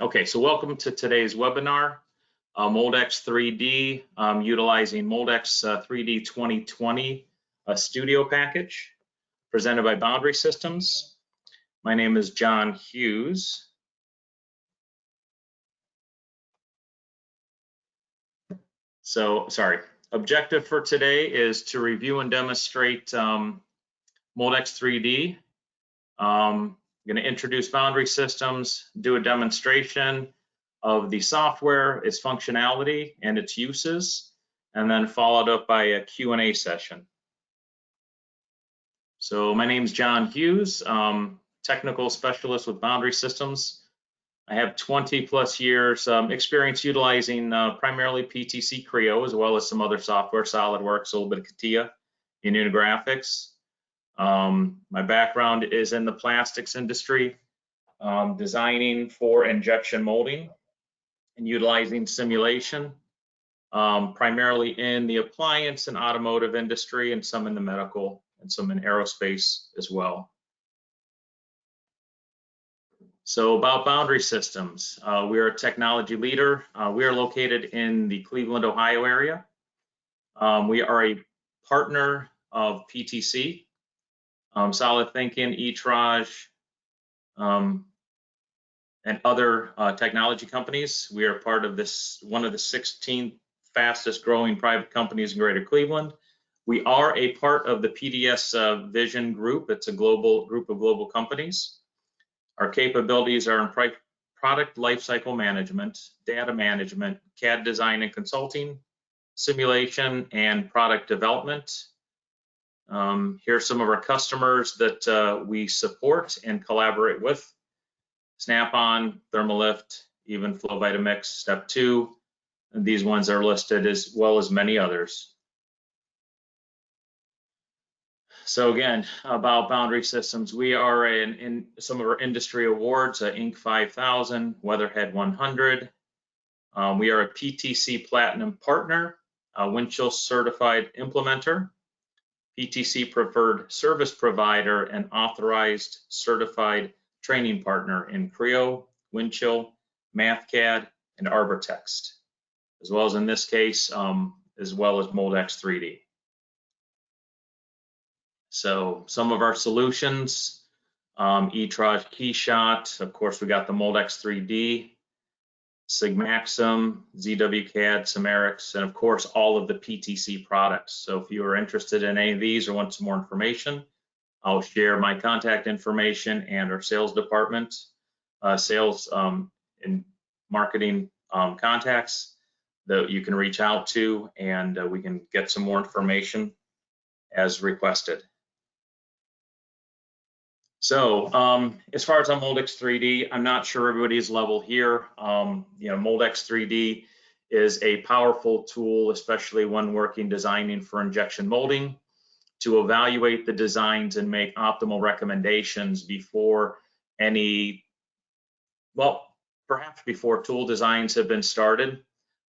Okay, so welcome to today's webinar, Moldex 3D, utilizing Moldex 3D 2020 studio package presented by Boundary Systems. My name is John Hughes. Objective for today is to review and demonstrate Moldex 3D. I'm going to introduce Boundary Systems, do a demonstration of the software, its functionality, and its uses, and then followed up by a Q&A session. So my name is John Hughes, technical specialist with Boundary Systems. I have 20+ years experience utilizing primarily PTC Creo, as well as some other software, SolidWorks, a little bit of CATIA in graphics. My background is in the plastics industry, designing for injection molding and utilizing simulation, primarily in the appliance and automotive industry, and some in the medical and some in aerospace as well. So about Boundary Systems, we are a technology leader. We are located in the Cleveland, Ohio area. We are a partner of PTC, Solid Thinking, eTraj, and other technology companies. We are part of one of the 16 fastest growing private companies in Greater Cleveland. We are a part of the PDSVision group. It's a global group of global companies. Our capabilities are in product lifecycle management, data management, CAD design and consulting, simulation, and product development. Here are some of our customers that we support and collaborate with: Snap-on, Thermalift, even Flow Vitamix, Step 2. And these ones are listed as well as many others. So again, about Boundary Systems, we are in some of our industry awards, Inc. 5000, Weatherhead 100. We are a PTC Platinum Partner, a Windchill Certified Implementer, PTC Preferred Service Provider, and Authorized Certified Training Partner in Creo, Windchill, MathCAD, and ArborText, as well as in this case, as well as Moldex 3D. So some of our solutions, eTraj KeyShot, of course we got the Moldex 3D, Sigmaxim, ZWCAD, Cimerix, and of course all of the PTC products. So if you are interested in any of these or want some more information, I'll share my contact information and our sales department, sales and marketing contacts that you can reach out to, and we can get some more information as requested. So as far as on Moldex 3D, I'm not sure everybody's level here. Moldex 3D is a powerful tool, especially when designing for injection molding, to evaluate the designs and make optimal recommendations before perhaps before tool designs have been started,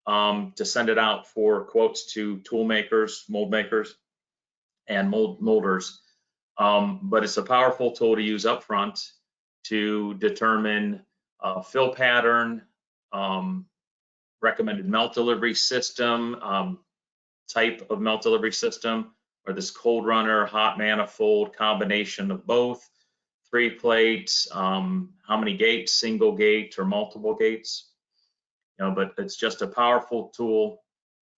to send it out for quotes to tool makers, mold makers, and molders. But it's a powerful tool to use up front to determine fill pattern, recommended melt delivery system, type of melt delivery system, or this cold runner, hot manifold, combination of both, 3 plates, how many gates, single gate or multiple gates. But it's just a powerful tool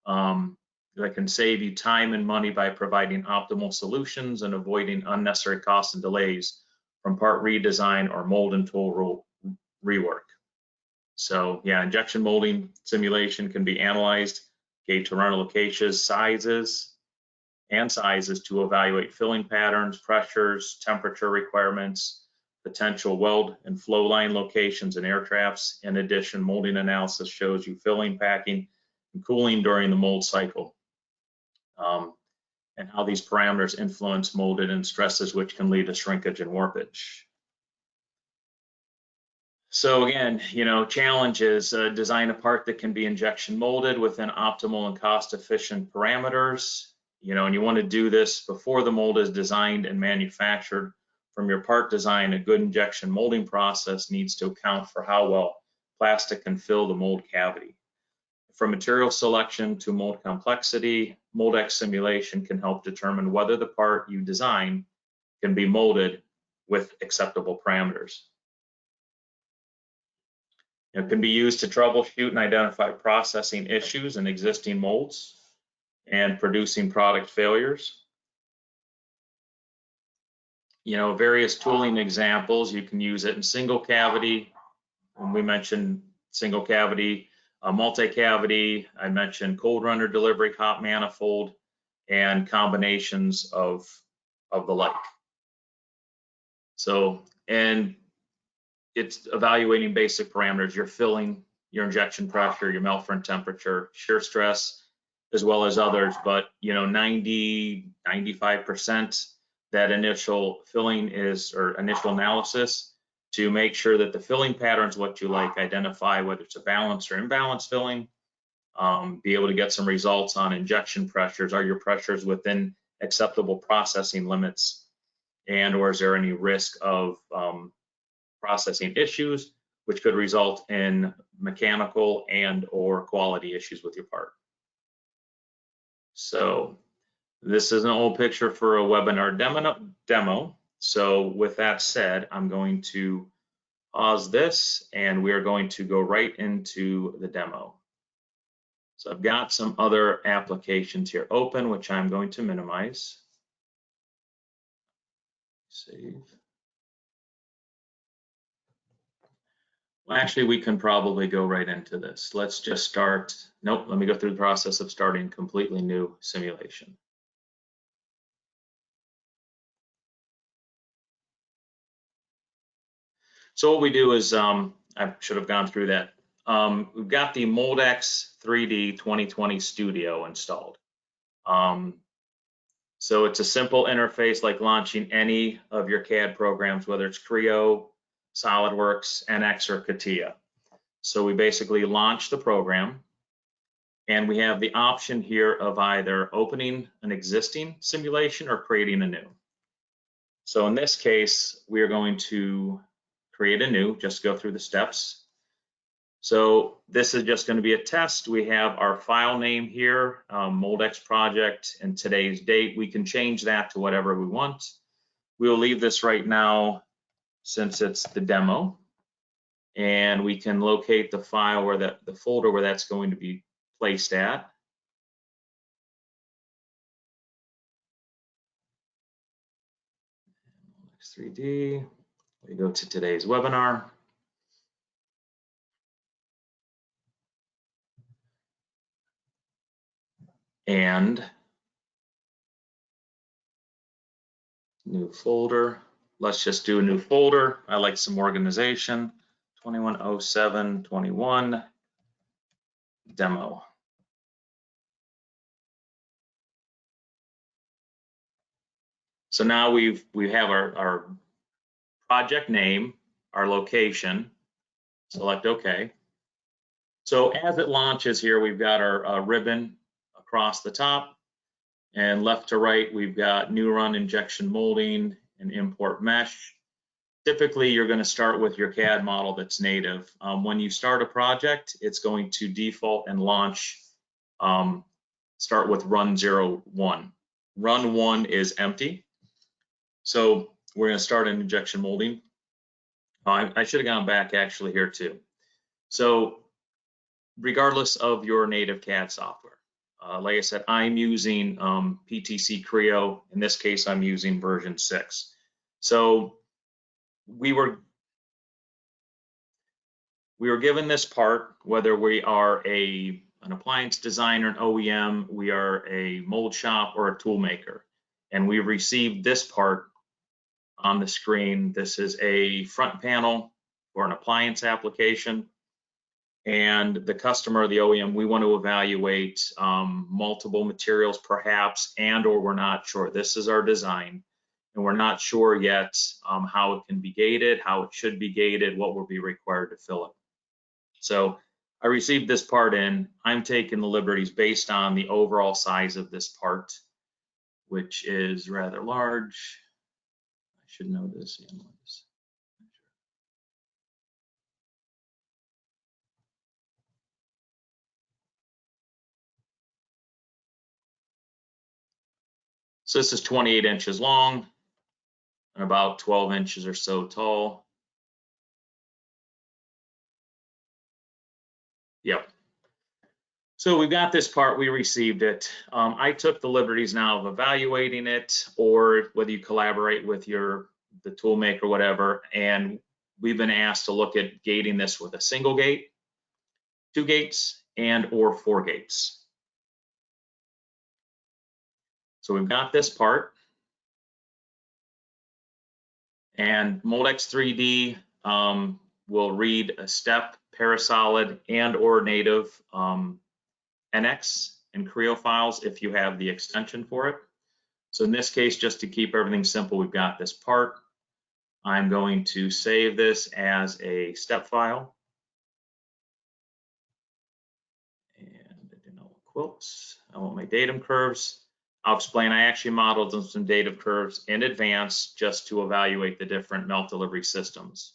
that can save you time and money by providing optimal solutions and avoiding unnecessary costs and delays from part redesign or mold and tool rework. So yeah, injection molding simulation can be analyzed, gate to run locations, sizes to evaluate filling patterns, pressures, temperature requirements, potential weld and flow line locations and air traps. In addition, molding analysis shows you filling, packing, and cooling during the mold cycle, and how these parameters influence molded and stresses, which can lead to shrinkage and warpage. So again, challenges: design a part that can be injection molded within optimal and cost-efficient parameters. And you want to do this before the mold is designed and manufactured. From your part design, a good injection molding process needs to account for how well plastic can fill the mold cavity. From material selection to mold complexity, Moldex simulation can help determine whether the part you design can be molded with acceptable parameters. It can be used to troubleshoot and identify processing issues in existing molds and producing product failures. Various tooling examples, you can use it in single cavity. When we mentioned single cavity, multi-cavity, I mentioned cold runner delivery, hot manifold, and combinations of the like. So, and it's evaluating basic parameters, your filling, your injection pressure, your melt-front temperature, shear stress, as well as others. But 90–95% that initial filling is, or initial analysis, to make sure that the filling pattern is what you like, identify whether it's a balanced or imbalanced filling, be able to get some results on injection pressures. Are your pressures within acceptable processing limits? And or is there any risk of processing issues, which could result in mechanical and or quality issues with your part? So this is an old picture for a webinar demo. So with that said, I'm going to pause this and we are going to go right into the demo. So I've got some other applications here open, which I'm going to minimize. Save. Well, actually, we can probably go right into this. Let's just start. Nope, let me go through the process of starting a completely new simulation. So what we do is, I should have gone through that. We've got the Moldex 3D 2020 Studio installed. So it's a simple interface like launching any of your CAD programs, whether it's Creo, SolidWorks, NX, or CATIA. So we basically launch the program, and we have the option here of either opening an existing simulation or creating a new. So in this case, we are going to create a new, just go through the steps. So this is just going to be a test. We have our file name here, Moldex project, and today's date. We can change that to whatever we want. We'll leave this right now since it's the demo, and we can locate the file where the folder where that's going to be placed at. Moldex 3D. We go to today's webinar. And new folder. Let's just do a new folder. I like some organization. 210721 demo. So now we have our project name, our location. Select OK. So as it launches here, we've got our ribbon across the top, and left to right, we've got new run injection molding and import mesh. Typically, you're going to start with your CAD model that's native. When you start a project, it's going to default and launch, start with run 01. Run 1 is empty. So we're going to start an injection molding. I should have gone back actually here too. So regardless of your native CAD software, like I said, I'm using PTC Creo. In this case, I'm using version 6. So we were given this part, whether we are an appliance designer, an OEM, we are a mold shop, or a tool maker, and we received this part on the screen. This is a front panel for an appliance application. And the customer, the OEM, we want to evaluate multiple materials perhaps, and or we're not sure. This is our design, and we're not sure yet how it can be gated, how it should be gated, what will be required to fill it. So I received this part in. I'm taking the liberties based on the overall size of this part, which is rather large. I should know this. So this is 28 inches long and about 12 inches or so tall. Yep. So we've got this part, we received it. I took the liberties now of evaluating it, or whether you collaborate with the tool maker, whatever, and we've been asked to look at gating this with a single gate, 2 gates, and or 4 gates. So we've got this part, and Moldex 3D will read a step, parasolid, and or native NX and Creo files if you have the extension for it. So in this case, just to keep everything simple, we've got this part. I'm going to save this as a step file. And I didn't know quotes. I want my datum curves. I'll explain, I actually modeled some datum curves in advance just to evaluate the different melt delivery systems.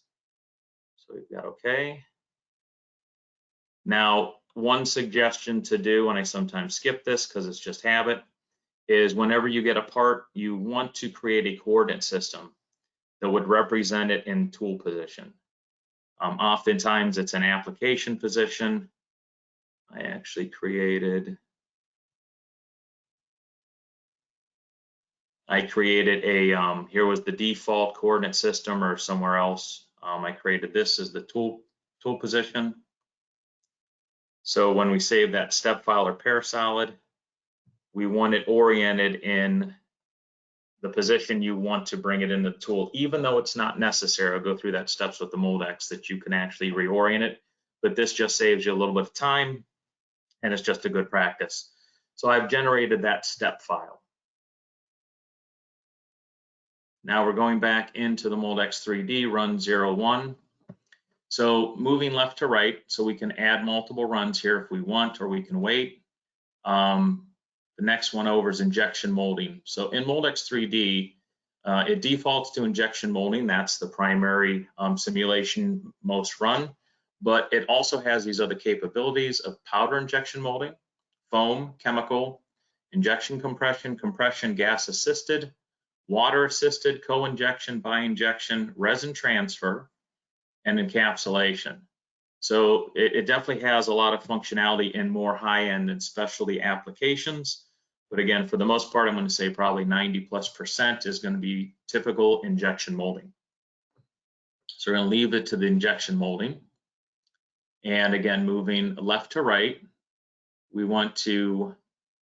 So we've got okay. Now, one suggestion to do, and I sometimes skip this because it's just habit, is whenever you get a part, you want to create a coordinate system that would represent it in tool position. Oftentimes it's an application position. I actually created a, here was the default coordinate system or somewhere else. I created this as the tool position. So when we save that step file or parasolid, we want it oriented in the position you want to bring it in the tool, even though it's not necessary. I'll go through that steps with the Moldex that you can actually reorient it, but this just saves you a little bit of time and it's just a good practice. So I've generated that step file. Now we're going back into the Moldex 3D, run 01. So moving left to right, so we can add multiple runs here if we want, or we can wait. The next one over is injection molding. So in Moldex 3D, it defaults to injection molding. That's the primary simulation most run, but it also has these other capabilities of powder injection molding, foam, chemical, injection compression, compression gas assisted, water assisted, co-injection, bi-injection, resin transfer, and encapsulation. So it definitely has a lot of functionality in more high-end and specialty applications. But again, for the most part, I'm going to say probably 90+% is going to be typical injection molding. So we're going to leave it to the injection molding. And again, moving left to right, we want to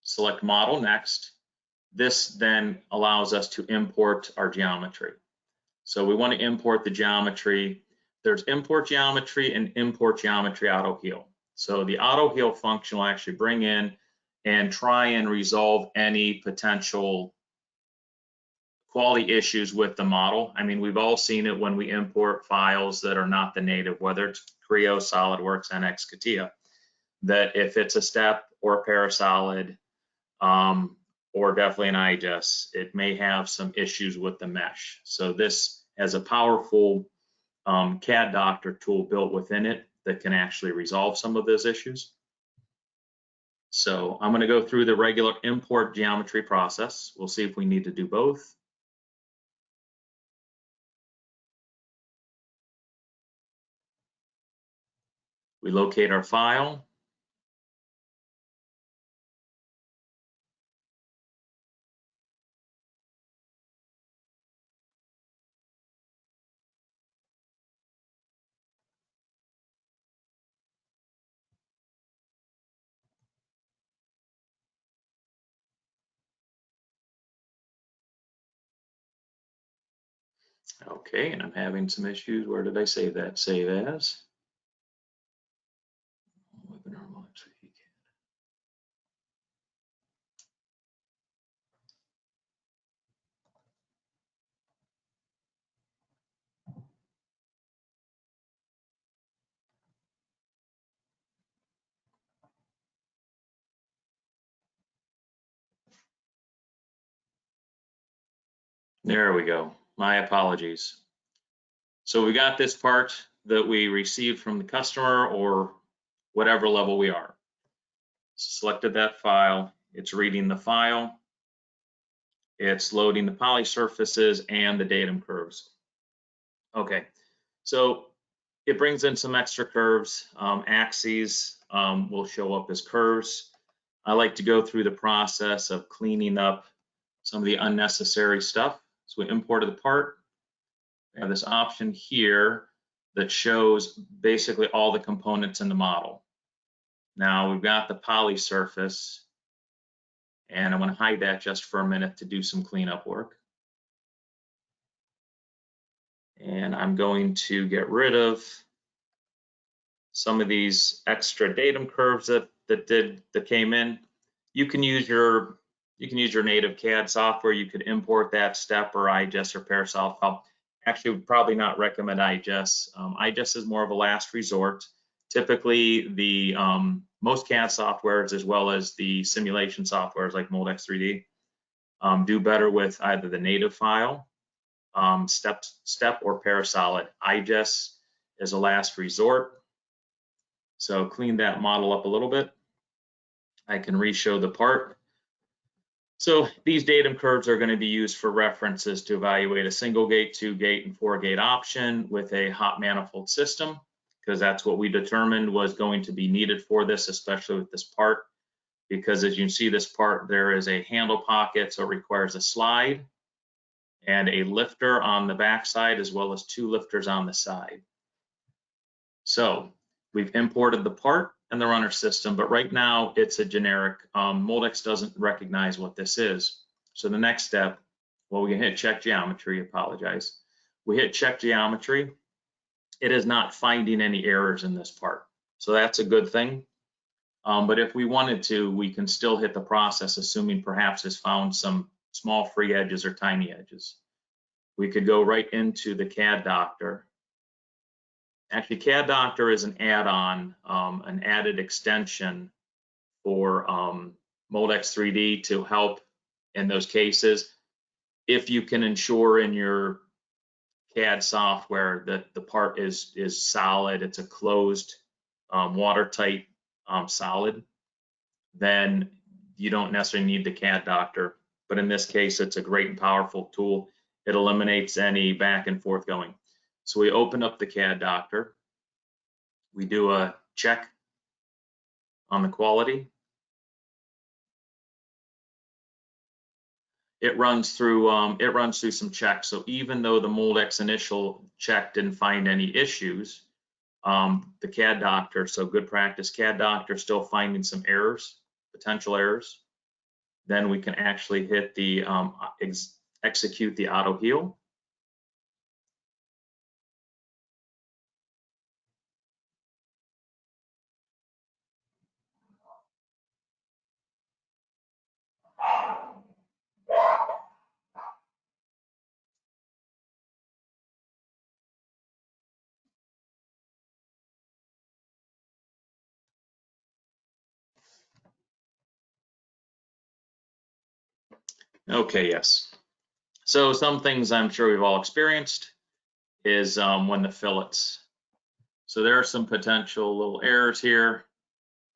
select model next. This then allows us to import our geometry. So we want to import the geometry. There's import geometry and import geometry auto heal. So the auto heal function will actually bring in and try and resolve any potential quality issues with the model. I mean, we've all seen it when we import files that are not the native, whether it's Creo, SolidWorks, NX, CATIA, that if it's a step or a parasolid, or definitely an IGES, it may have some issues with the mesh. So this has a powerful Cad Doctor tool built within it that can actually resolve some of those issues. So I'm going to go through the regular import geometry process. We'll see if we need to do both. We locate our file. Okay, and I'm having some issues. Where did I save that? Save as. There we go. My apologies. So we got this part that we received from the customer or whatever level we are. Selected that file. It's reading the file. It's loading the poly surfaces and the datum curves. Okay, so it brings in some extra curves. Axes will show up as curves. I like to go through the process of cleaning up some of the unnecessary stuff. So we imported the part. We have this option here that shows basically all the components in the model. Now we've got the poly surface, and I'm going to hide that just for a minute to do some cleanup work. And I'm going to get rid of some of these extra datum curves that came in. You can use your native CAD software. You could import that step or IGES or Parasolve. I'll actually would probably not recommend IGES. IGES is more of a last resort. Typically, the most CAD softwares, as well as the simulation softwares like Moldex 3D, do better with either the native file, step or Parasolid. IGES is a last resort. So clean that model up a little bit. I can re-show the part. So these datum curves are going to be used for references to evaluate a single gate, 2-gate, and 4-gate option with a hot manifold system, because that's what we determined was going to be needed for this, especially with this part. Because as you can see, this part, there is a handle pocket, so it requires a slide and a lifter on the back side, as well as 2 lifters on the side. So we've imported the part and the runner system, but right now it's a generic. Moldex doesn't recognize what this is. So the next step, well, we can hit check geometry, apologize. We hit check geometry. It is not finding any errors in this part. So that's a good thing. But if we wanted to, we can still hit the process, assuming perhaps it's found some small free edges or tiny edges. We could go right into the Cad Doctor. Actually, Cad Doctor is an add-on, an added extension for Moldex 3D to help in those cases. If you can ensure in your CAD software that the part is solid, it's a closed, watertight solid, then you don't necessarily need the Cad Doctor. But in this case, it's a great and powerful tool. It eliminates any back and forth going. So we open up the Cad Doctor. We do a check on the quality. It runs through some checks. So even though the Moldex initial check didn't find any issues, the Cad Doctor, so good practice, Cad Doctor still finding some errors, potential errors. Then we can actually hit the execute the auto heal. Okay, yes. So some things I'm sure we've all experienced is when the fillets. So there are some potential little errors here.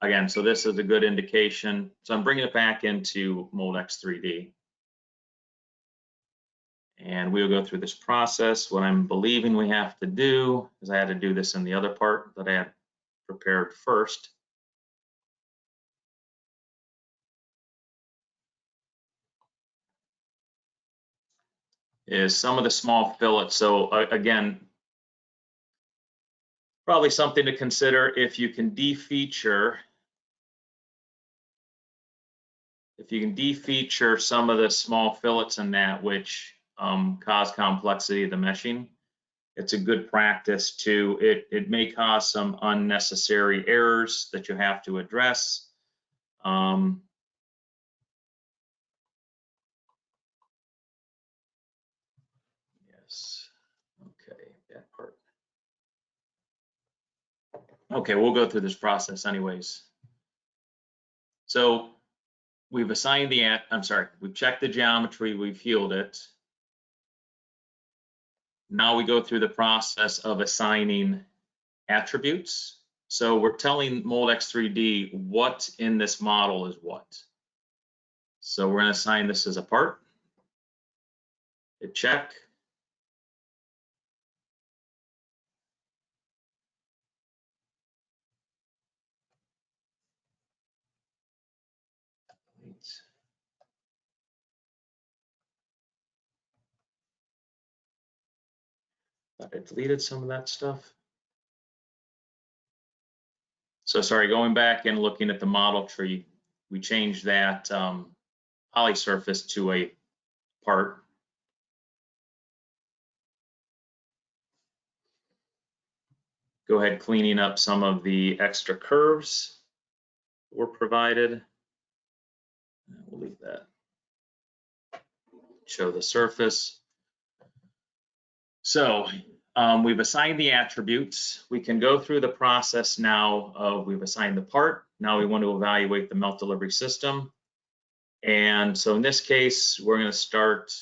Again, so this is a good indication. So I'm bringing it back into Moldex 3D. And we'll go through this process. What I'm believing we have to do is I had to do this in the other part that I had prepared first. Is some of the small fillets. So again, probably something to consider if you can defeature some of the small fillets in that which cause complexity of the meshing. It's a good practice to, it may cause some unnecessary errors that you have to address. Yes, okay, that part. Okay, we'll go through this process anyways. So we've assigned we've checked the geometry, we've healed it. Now we go through the process of assigning attributes. So we're telling Moldex 3D what in this model is what. So we're going to assign this as a part. Hit check. Thought I deleted some of that stuff. So sorry, going back and looking at the model tree, we changed that poly surface to a part. Go ahead cleaning up some of the extra curves that were provided. We'll leave that. Show the surface. So we've assigned the attributes. We can go through the process now of we've assigned the part. Now we want to evaluate the melt delivery system. And so in this case, we're going to start,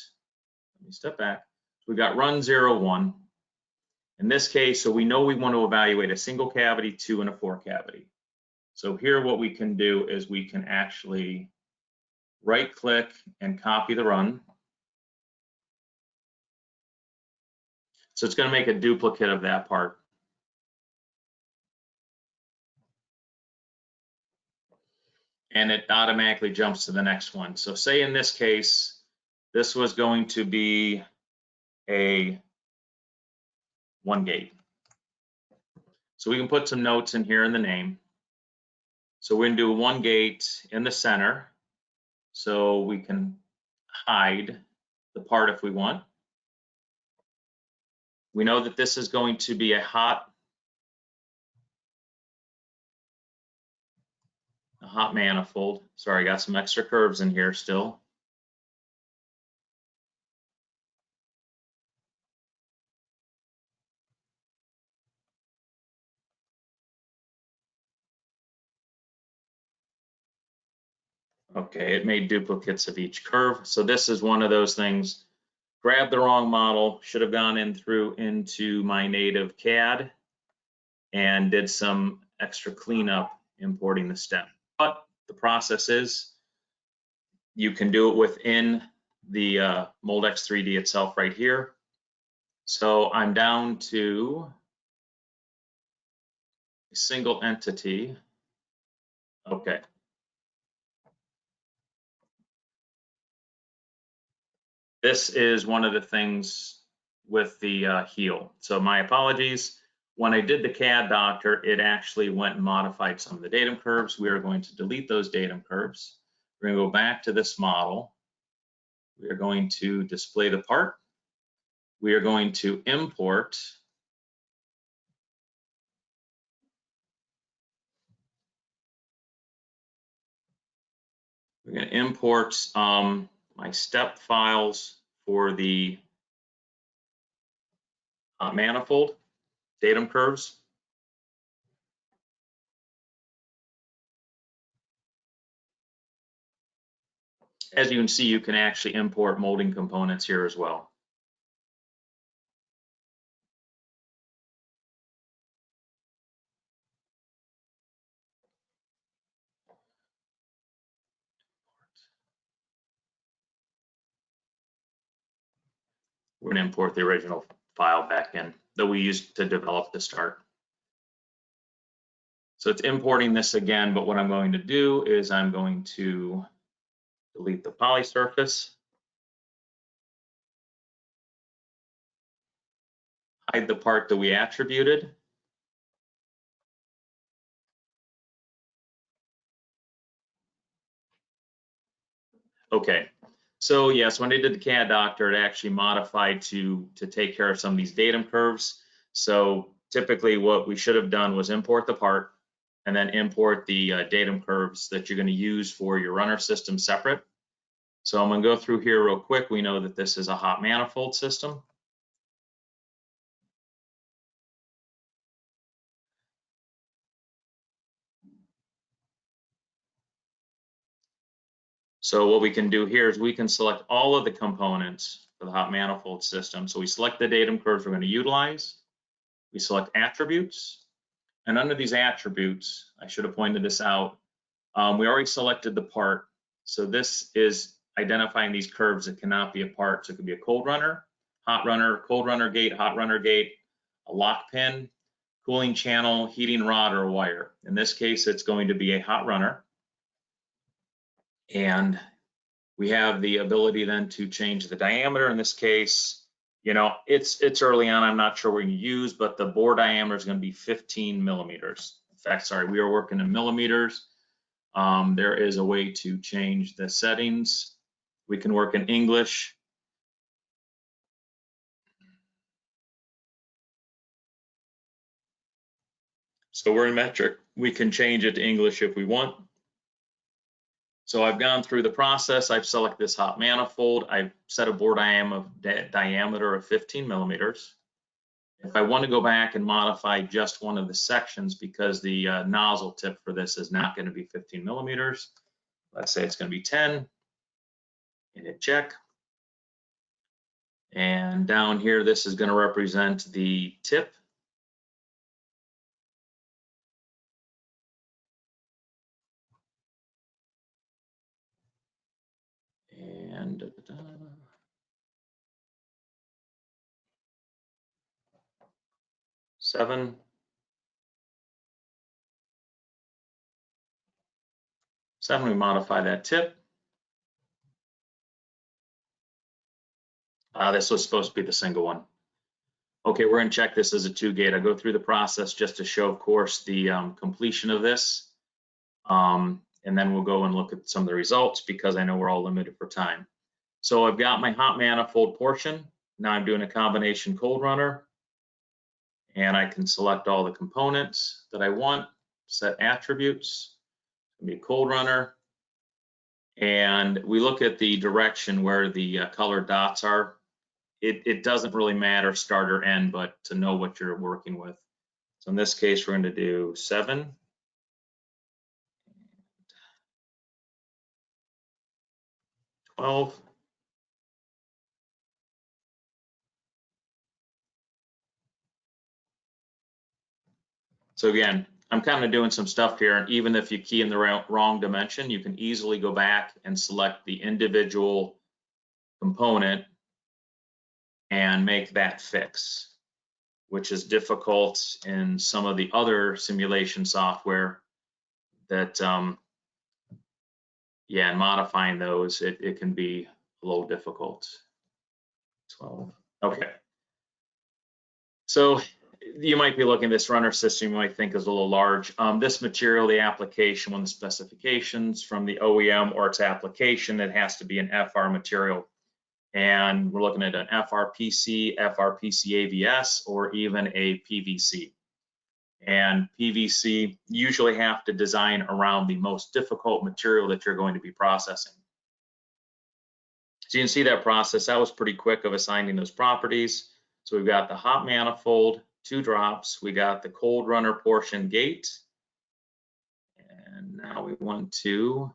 let me step back. We've got run 0, 1. In this case, so we know we want to evaluate a single cavity, 2, and a 4 cavity. So here what we can do is we can actually right click and copy the run. So it's going to make a duplicate of that part. And it automatically jumps to the next one. So say in this case, this was going to be a 1 gate. So we can put some notes in here in the name. So we're going to do 1 gate in the center. So we can hide the part if we want. We know that this is going to be a hot manifold. Sorry, I got some extra curves in here still. Okay, it made duplicates of each curve. So this is one of those things. Grabbed the wrong model, should have gone into my native CAD and did some extra cleanup importing the stem. But the process is you can do it within the Moldex 3D itself right here. So I'm down to a single entity. Okay. This is one of the things with the heel. So my apologies. When I did the Cad Doctor, it actually went and modified some of the datum curves. We are going to delete those datum curves. We're going to go back to this model. We are going to display the part. We are going to import my step files for the manifold datum curves. As you can see, you can actually import molding components here as well. We're going to import the original file back in that we used to develop the start. So it's importing this again, but what I'm going to do is I'm going to delete the poly surface, hide the part that we attributed. Okay, so yes, when I did the Cad Doctor, it actually modified to take care of some of these datum curves. So typically what we should have done was import the part and then import the datum curves that you're going to use for your runner system separate. So I'm going to go through here real quick. We know that this is a hot manifold system. So what we can do here is we can select all of the components for the hot manifold system. So we select the datum curves we're going to utilize. We select attributes. And under these attributes, I should have pointed this out, we already selected the part. So this is identifying these curves that cannot be apart. So it could be a cold runner, hot runner, cold runner gate, hot runner gate, a lock pin, cooling channel, heating rod, or wire. In this case, it's going to be a hot runner. And we have the ability then to change the diameter. In this case, you know, it's early on, I'm not sure what we're going to use, but the bore diameter is going to be 15 millimeters. In fact, sorry, we are working in millimeters. There is a way to change the settings. We can work in English. So we're in metric. We can change it to English if we want. So I've gone through the process. I've selected this hot manifold. I've set a bore diameter of 15 millimeters. If I want to go back and modify just one of the sections, because the nozzle tip for this is not going to be 15 millimeters, let's say it's going to be 10, and hit check. And down here, this is going to represent the tip. And 7. We modify that tip. This was supposed to be the single one. Okay, we're going to check this as a 2 gate. I go through the process just to show, of course, the completion of this. And then we'll go and look at some of the results because I know we're all limited for time. So I've got my hot manifold portion. Now I'm doing a combination cold runner. And I can select all the components that I want, set attributes. It's going to be a cold runner. And we look at the direction where the colored dots are. It doesn't really matter start or end, but to know what you're working with. So in this case, we're going to do 7. 12. So again, I'm kind of doing some stuff here, and even if you key in the wrong dimension, you can easily go back and select the individual component and make that fix, which is difficult in some of the other simulation software that, yeah, and modifying those, it can be a little difficult. 12, okay. So you might be looking at this runner system, you might think is a little large. This material, the application, when the specifications from the OEM or its application, it has to be an FR material. And we're looking at an FRPC, FRPC ABS, or even a PVC. And PVC usually have to design around the most difficult material that you're going to be processing. So you can see that process, that was pretty quick of assigning those properties. So we've got the hot manifold, 2 drops. We got the cold runner portion gate. And now we want to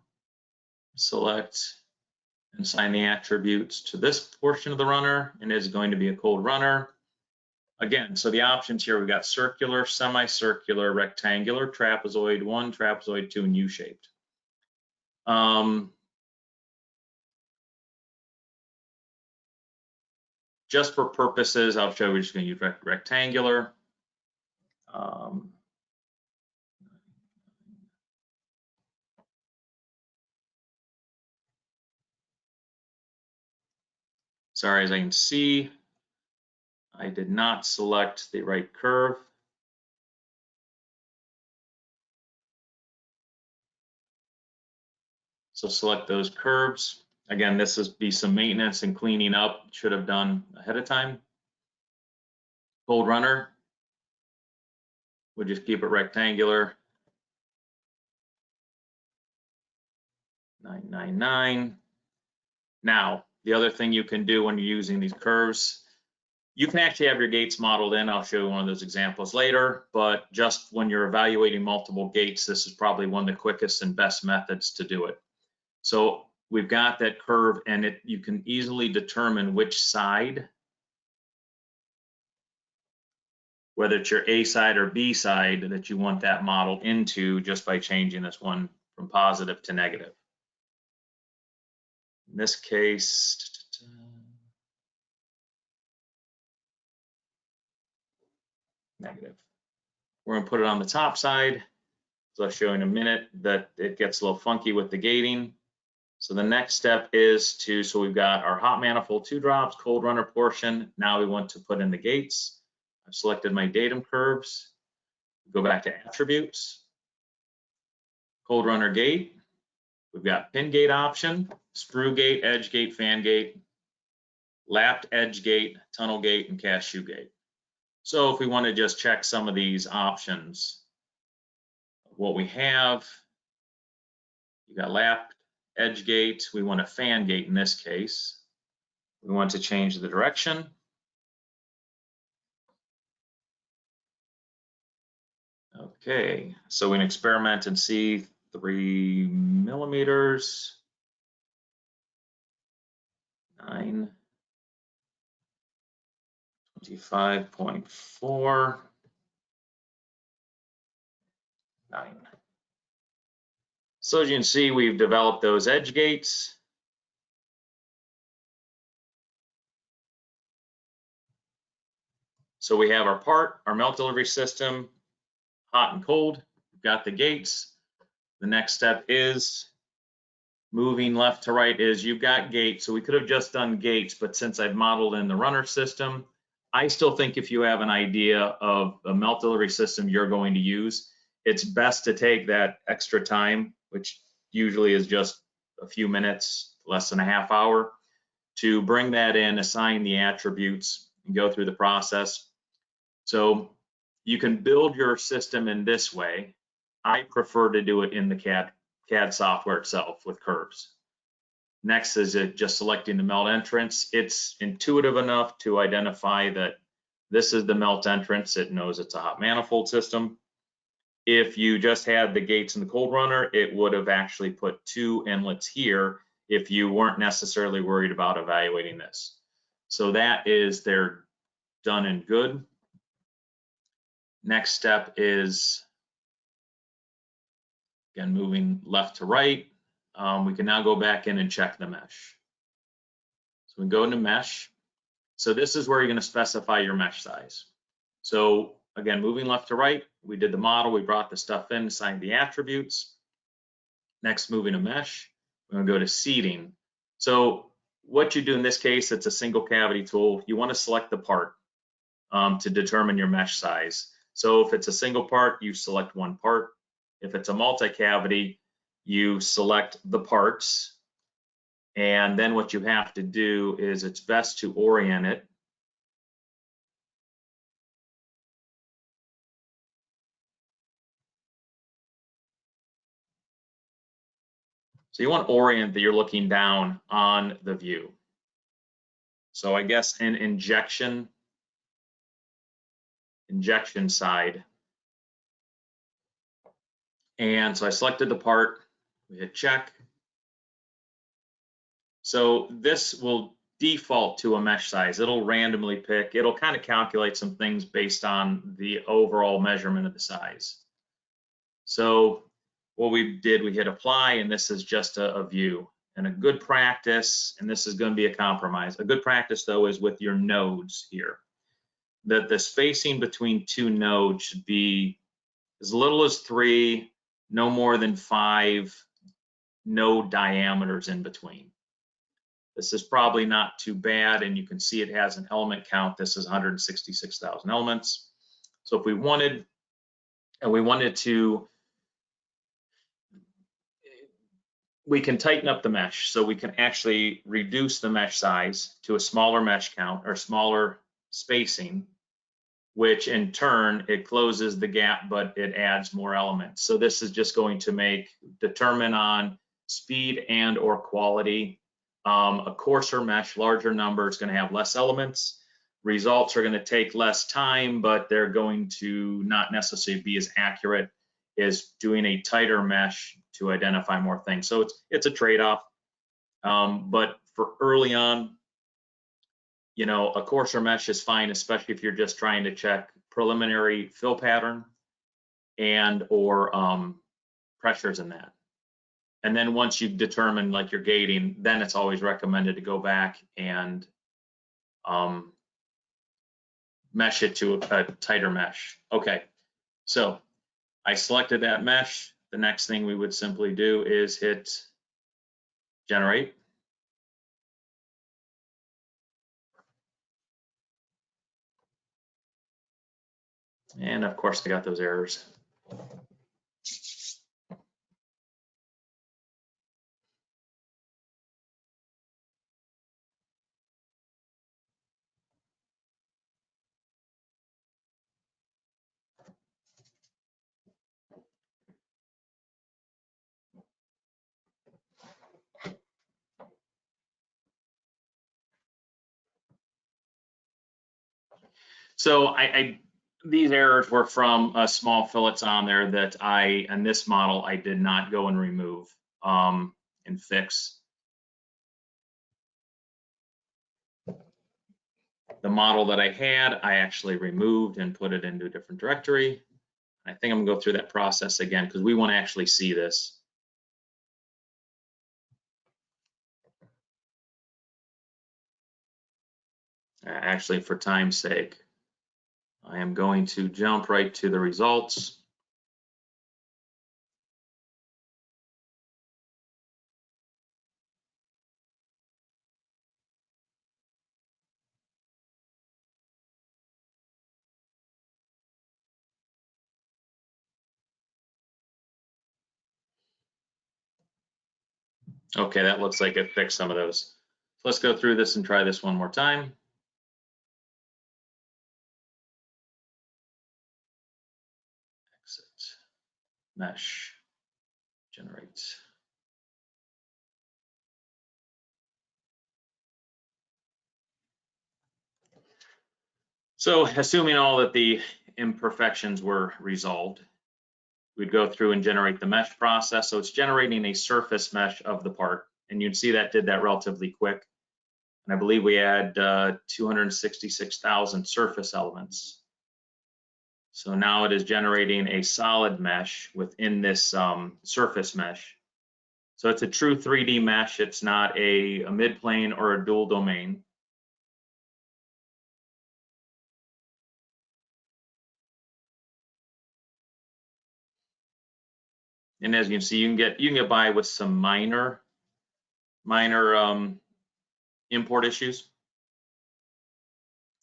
select and assign the attributes to this portion of the runner, and it's going to be a cold runner. Again, so the options here, we've got circular, semicircular, rectangular, trapezoid 1, trapezoid 2, and U-shaped. Just for purposes, I'll show you, we're just going to use rectangular. Sorry, as I can see, I did not select the right curve. So select those curves. Again, this is be some maintenance and cleaning up, should have done ahead of time. Cold runner, we'll just keep it rectangular. 999. Now, the other thing you can do when you're using these curves, you can actually have your gates modeled in. I'll show you one of those examples later, but just when you're evaluating multiple gates, this is probably one of the quickest and best methods to do it. So we've got that curve, and you can easily determine which side, whether it's your A side or B side, that you want that modeled into just by changing this one from positive to negative. In this case, negative. We're going to put it on the top side. So I'll show you in a minute that it gets a little funky with the gating. So the next step is so we've got our hot manifold 2 drops, cold runner portion. Now we want to put in the gates. I've selected my datum curves. Go back to attributes, cold runner gate. We've got pin gate option, sprue gate, edge gate, fan gate, lapped edge gate, tunnel gate, and cast shoe gate. So if we want to just check some of these options, what we have, you got lapped edge gate. We want a fan gate in this case. We want to change the direction. Okay, so we can experiment and see 3 millimeters, 9, 25.4, 9. So as you can see, we've developed those edge gates. So we have our part, our melt delivery system, hot and cold. We've got the gates. The next step is moving left to right is you've got gates. So we could have just done gates, but since I've modeled in the runner system, I still think if you have an idea of a melt delivery system you're going to use, it's best to take that extra time, which usually is just a few minutes, less than a half hour, to bring that in, assign the attributes, and go through the process. So you can build your system in this way. I prefer to do it in the CAD software itself with curves. Next is just selecting the melt entrance. It's intuitive enough to identify that this is the melt entrance. It knows it's a hot manifold system. If you just had the gates and the cold runner, it would have actually put 2 inlets here if you weren't necessarily worried about evaluating this. So that is, they're done and good. Next step is, again, moving left to right. We can now go back in and check the mesh. So we go into mesh. So this is where you're going to specify your mesh size. So again, moving left to right, we did the model, we brought the stuff in, assigned the attributes. Next, moving to mesh, we're going to go to seating. So what you do in this case, it's a single cavity tool. You want to select the part to determine your mesh size. So if it's a single part, you select one part. If it's a multi-cavity, you select the parts. And then what you have to do is it's best to orient it. So you want to orient that you're looking down on the view. So I guess in injection side. And so I selected the part, we hit check. So this will default to a mesh size. It'll randomly pick, it'll kind of calculate some things based on the overall measurement of the size. So what we did, we hit apply, and this is just a view. And a good practice, and this is going to be a compromise, a good practice though is with your nodes here, that the spacing between 2 nodes should be as little as 3, no more than 5 node diameters in between. This is probably not too bad, and you can see it has an element count. This is 166,000 elements. So if we wanted to, we can tighten up the mesh. So we can actually reduce the mesh size to a smaller mesh count or smaller spacing, which in turn, it closes the gap, but it adds more elements. So this is just going to determine on speed and or quality. A coarser mesh, larger number, is going to have less elements. Results are going to take less time, but they're going to not necessarily be as accurate as doing a tighter mesh to identify more things. So it's a trade-off. But for early on, you know, a coarser mesh is fine, especially if you're just trying to check preliminary fill pattern and or pressures in that. And then once you've determined like your gating, then it's always recommended to go back and mesh it to a tighter mesh. Okay, so I selected that mesh. The next thing we would simply do is hit generate. And of course I got those errors. So these errors were from small fillets on there that in this model, I did not go and remove and fix. The model that I had, I actually removed and put it into a different directory. I think I'm gonna go through that process again because we want to actually see this. Actually, for time's sake, I am going to jump right to the results. Okay, that looks like it fixed some of those. So let's go through this and try this one more time. Exit, mesh, generate. So assuming all that the imperfections were resolved, we'd go through and generate the mesh process. So it's generating a surface mesh of the part. And you'd see that did that relatively quick. And I believe we had 266,000 surface elements. So now it is generating a solid mesh within this surface mesh. So it's a true 3D mesh. It's not a mid-plane or a dual domain. And as you can see, you can get by with some minor import issues.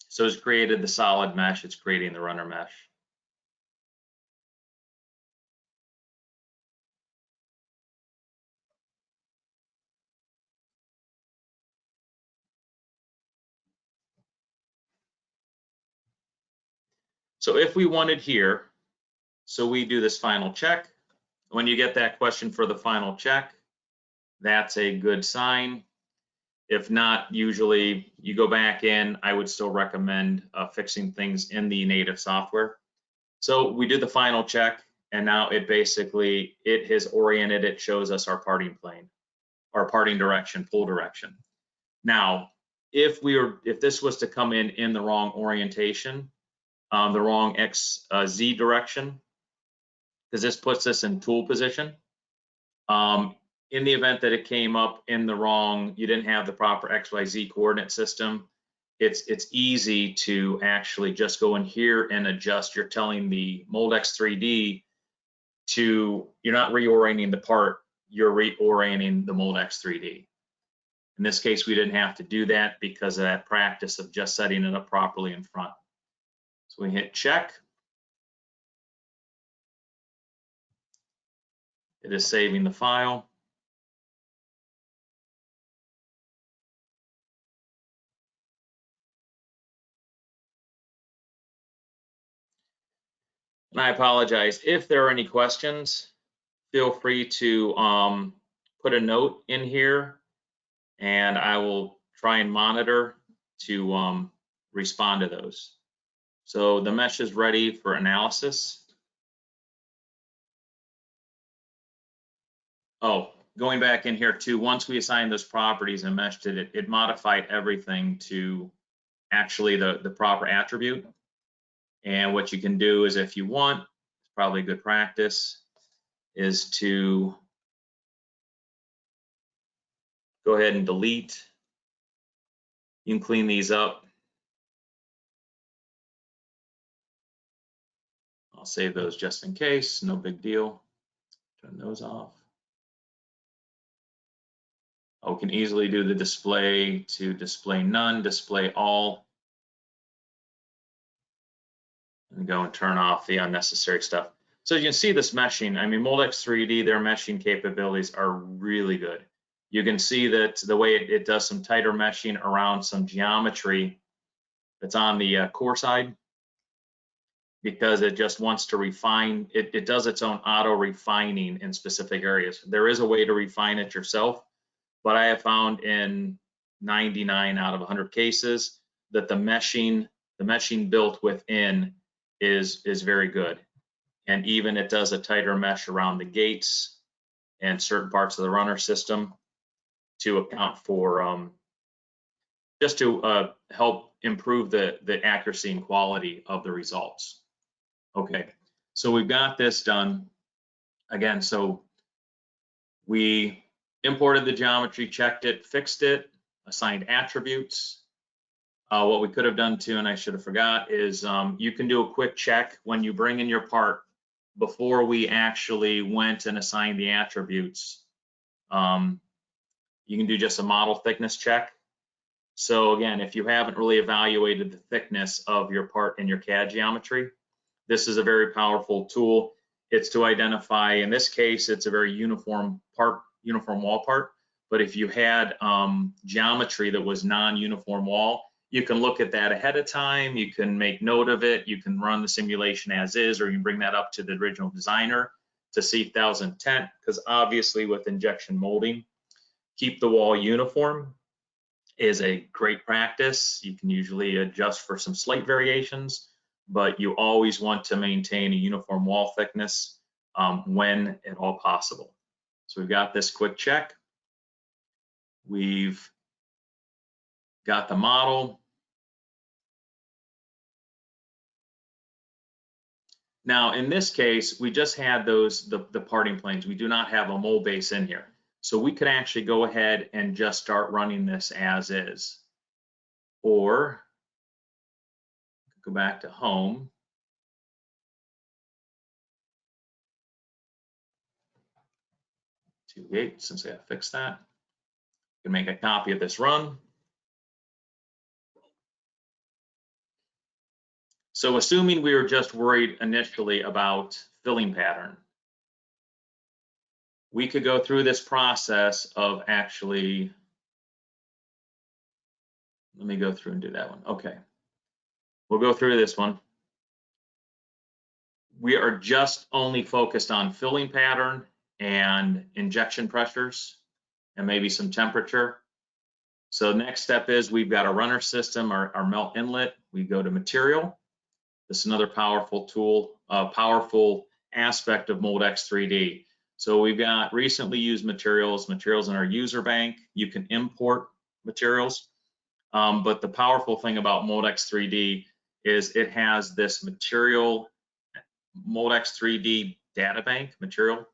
So it's created the solid mesh. It's creating the runner mesh. So if we wanted here, so we do this final check. When you get that question for the final check, that's a good sign. If not, usually you go back in. I would still recommend fixing things in the native software. So we did the final check, and now it has oriented, it shows us our parting plane, our parting direction, pull direction. Now, if this was to come in the wrong orientation, the wrong Z direction, because this puts us in tool position. In the event that it came up in the wrong, you didn't have the proper XYZ coordinate system, it's easy to actually just go in here and adjust. You're telling the Moldex 3D you're not reorienting the part, you're reorienting the Moldex 3D. In this case, we didn't have to do that because of that practice of just setting it up properly in front. So we hit check. It is saving the file. And I apologize. If there are any questions, feel free to put a note in here and I will try and monitor to respond to those. So the mesh is ready for analysis. Oh, going back in here too, once we assigned those properties and meshed it, it modified everything to actually the proper attribute. And what you can do is, if you want, it's probably a good practice, is to go ahead and delete. You can clean these up. I'll save those just in case, no big deal. Turn those off. Oh, we can easily do the display to display none, display all. And go and turn off the unnecessary stuff. So you can see this meshing. I mean, Moldex 3D, their meshing capabilities are really good. You can see that the way it does some tighter meshing around some geometry that's on the core side, because it just wants to refine. It does its own auto refining in specific areas. There is a way to refine it yourself, but I have found in 99 out of 100 cases that the meshing built within is very good. And even it does a tighter mesh around the gates and certain parts of the runner system to account for just to help improve the accuracy and quality of the results. Okay, so we've got this done. Again, so we imported the geometry, checked it, fixed it, assigned attributes. What we could have done too, and I should have forgot, is you can do a quick check when you bring in your part before we actually went and assigned the attributes. You can do just a model thickness check. So again, if you haven't really evaluated the thickness of your part in your CAD geometry, this is a very powerful tool. It's to identify, in this case, it's a very uniform part, uniform wall part. But if you had geometry that was non-uniform wall, you can look at that ahead of time. You can make note of it. You can run the simulation as is, or you can bring that up to the original designer to see if that was intent, because obviously with injection molding, keep the wall uniform is a great practice. You can usually adjust for some slight variations, but you always want to maintain a uniform wall thickness when at all possible. So we've got this quick check. We've got the model. Now, in this case, we just had the parting planes. We do not have a mold base in here. So we could actually go ahead and just start running this as is. Or go back to home. Since I have fixed that. You can make a copy of this run. So assuming we were just worried initially about filling pattern, we could go through this process of actually, let me go through and do that one. Okay, we'll go through this one. We are just only focused on filling pattern and injection pressures and maybe some temperature. So next step is we've got a runner system, our melt inlet. We go to material. This is another powerful tool, powerful aspect of Moldex 3D. So we've got recently used materials in our user bank. You can import materials, but the powerful thing about Moldex 3D is it has this material, Moldex 3D data bank material.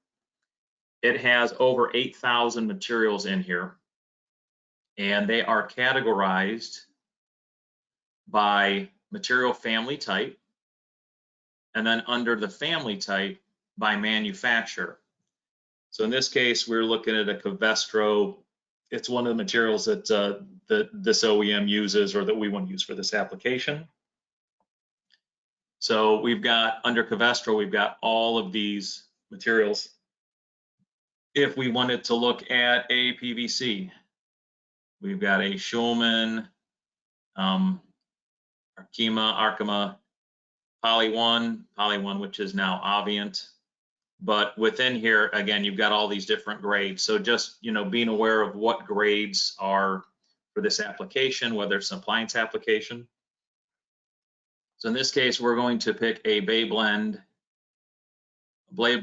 It has over 8,000 materials in here, and they are categorized by material family type, and then under the family type by manufacturer. So in this case, we're looking at a Covestro. It's one of the materials that this OEM uses or that we want to use for this application. So we've got under Covestro, we've got all of these materials. If we wanted to look at a PVC, we've got a Schulman, Arkema, Poly 1, which is now Avient. But within here, again, you've got all these different grades. So just, being aware of what grades are for this application, whether it's an appliance application. So in this case, we're going to pick a Bay Blend FR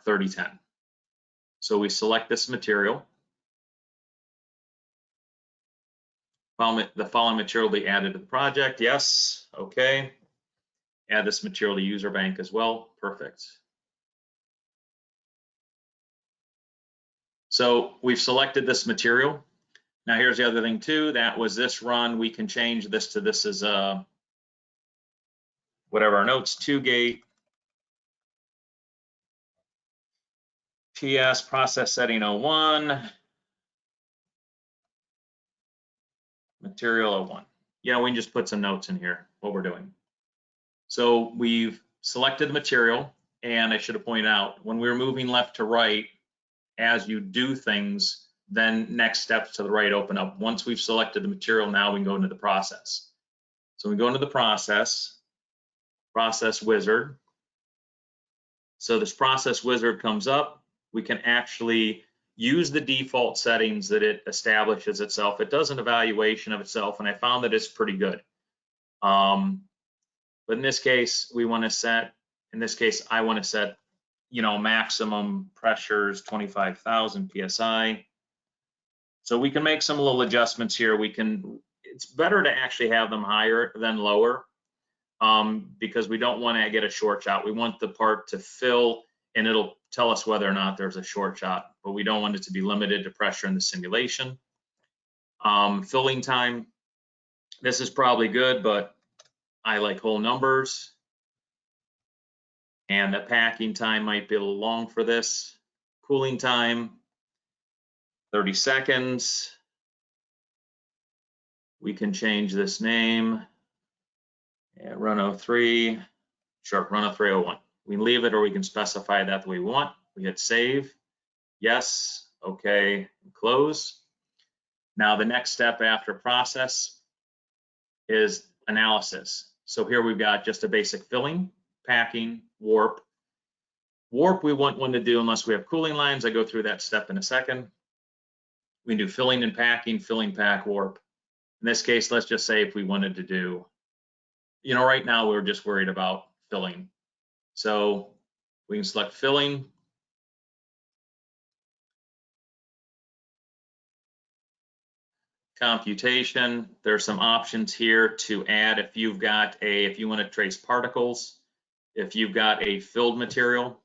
3010. So we select this material. The following material will be added to the project. Yes, okay. Add this material to user bank as well. Perfect. So we've selected this material. Now here's the other thing too, that was this run. We can change this to this is whatever our notes, 2-gate, PS process setting 01, material 01. Yeah, we can just put some notes in here, what we're doing. So we've selected the material, and I should have pointed out, when we were moving left to right, as you do things, then next steps to the right open up. Once we've selected the material, now we can go into the process. So we go into the process wizard. So this process wizard comes up. We can actually use the default settings that it establishes itself. It does an evaluation of itself, and I found that it's pretty good. But in this case, we want to set, in this case, I want to set, you know, maximum pressures, 25,000 PSI. So we can make some little adjustments here. We can, it's better to actually have them higher than lower because we don't want to get a short shot. We want the part to fill, and it'll tell us whether or not there's a short shot, but we don't want it to be limited to pressure in the simulation. Filling time, this is probably good, but I like whole numbers. And the packing time might be a little long for this. Cooling time, 30 seconds. We can change this name. Yeah, run 03, sure, run 0301. We can leave it, or we can specify that the way we want. We hit save, yes, okay, close. Now the next step after process is analysis. So here we've got just a basic filling, packing, warp. Warp we want one to do unless we have cooling lines. I go through that step in a second. We can do filling and packing, filling, pack, warp. In this case, let's just say if we wanted to do, you know, right now we're just worried about filling. So we can select filling. Computation, there's some options here to add if you've got if you want to trace particles, if you've got a filled material,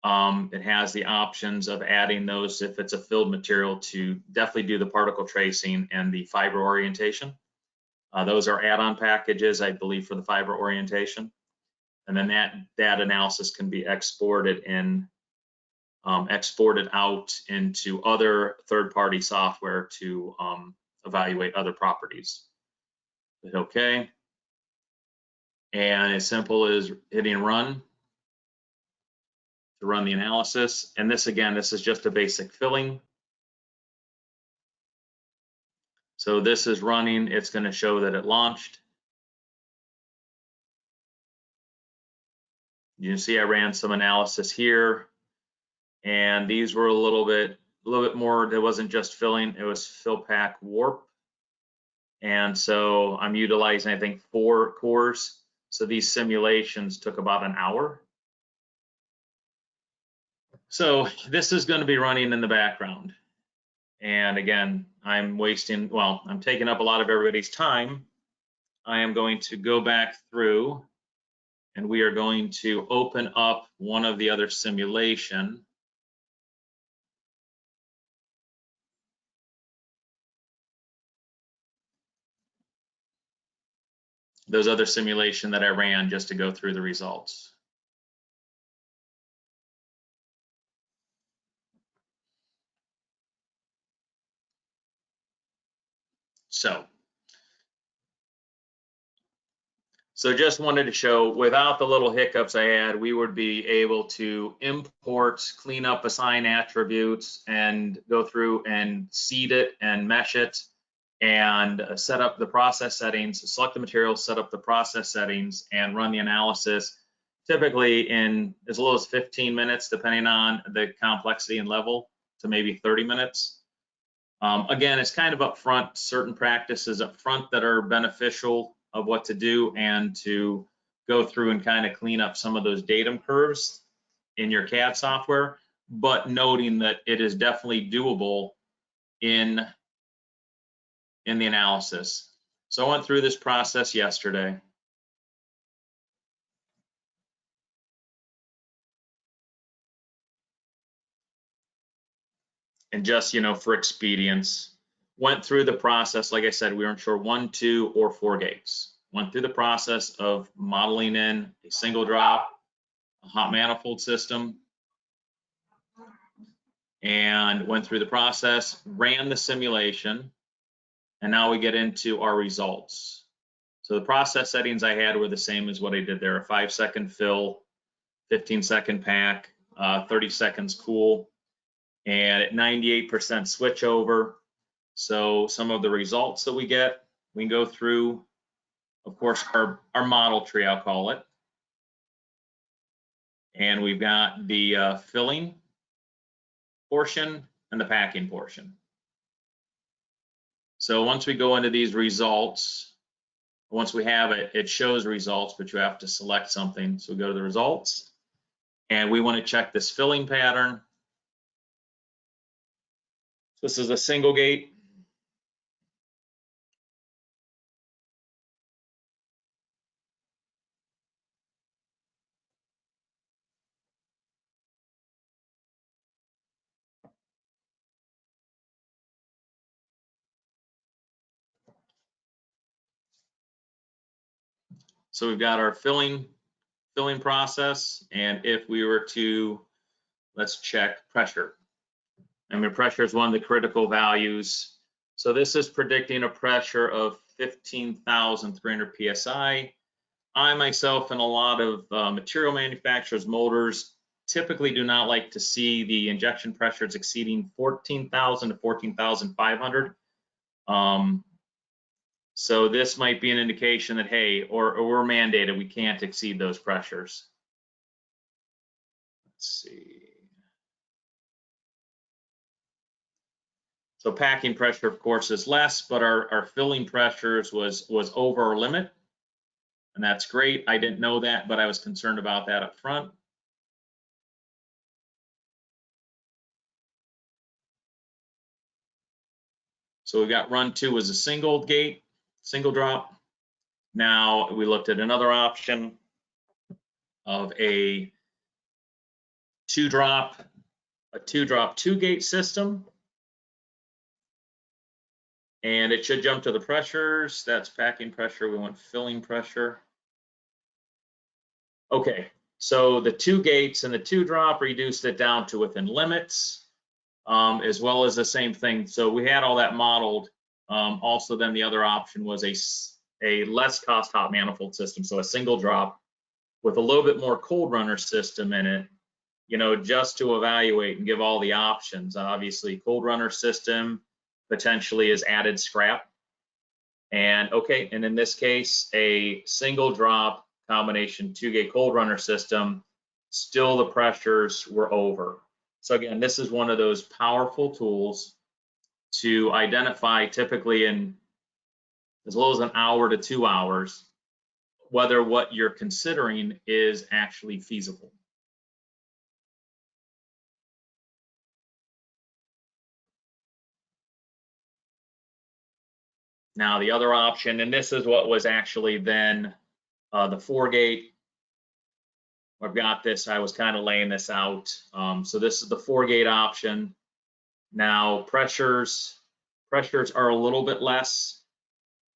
it has the options of adding those if it's a filled material to definitely do the particle tracing and the fiber orientation. Those are add-on packages, I believe, for the fiber orientation. And then that analysis can be exported in, exported out into other third-party software to evaluate other properties. Hit OK. And as simple as hitting run to run the analysis. And this, again, this is just a basic filling. So this is running. It's going to show that it launched. You can see I ran some analysis here, and these were a little bit more. It wasn't just filling; it was fill, pack, warp. And so I'm utilizing, I think, 4 cores. So these simulations took about an hour. So this is going to be running in the background. And again, I'm taking up a lot of everybody's time. I am going to go back through, and we are going to open up one of the other simulation. Those other simulation that I ran just to go through the results. So just wanted to show, without the little hiccups I had, we would be able to import, clean up, assign attributes, and go through and seed it and mesh it, and set up the process settings, select the material, set up the process settings, and run the analysis, typically in as low as 15 minutes, depending on the complexity and level, to maybe 30 minutes. Again, it's kind of upfront, certain practices upfront that are beneficial of what to do, and to go through and kind of clean up some of those datum curves in your CAD software, but noting that it is definitely doable in the analysis. So I went through this process yesterday. and just, for expedience, went through the process. Like I said, we weren't sure 1, 2, or 4 gates. Went through the process of modeling in a single drop, a hot manifold system, and went through the process, ran the simulation, and now we get into our results. So the process settings I had were the same as what I did there: a 5-second fill, 15-second pack, 30 seconds cool, and at 98% switchover. So some of the results that we get, we can go through, of course, our model tree, I'll call it. And we've got the filling portion and the packing portion. So once we go into these results, once we have it, it shows results, but you have to select something. So we go to the results, and we want to check this filling pattern. So this is a single gate. So we've got our filling process, and if we were to, let's check pressure. I mean, pressure is one of the critical values. So this is predicting a pressure of 15,300 psi. I myself and a lot of material manufacturers, molders, typically do not like to see the injection pressures exceeding 14,000 to 14,500. So this might be an indication that, hey, or we're mandated, we can't exceed those pressures. Let's see. So packing pressure, of course, is less, but our filling pressures was over our limit. And that's great. I didn't know that, but I was concerned about that up front. So we got run 2 was a single gate, single drop. Now we looked at another option of a 2-drop, 2-gate system. And it should jump to the pressures. That's packing pressure. We want filling pressure. Okay, so the 2 gates and the 2-drop reduced it down to within limits, as well as the same thing. So we had all that modeled. Also, then the other option was a less cost hot manifold system, so a single drop with a little bit more cold runner system in it, just to evaluate and give all the options. Obviously, cold runner system potentially is added scrap. And okay, and in this case, a single drop combination 2-gate cold runner system, still the pressures were over. So again, this is one of those powerful tools to identify, typically in as low as an hour to 2 hours, whether what you're considering is actually feasible. Now the other option, and this is what was actually then the 4-gate. I've got this, I was kind of laying this out. So this is the 4-gate option. Now pressures are a little bit less.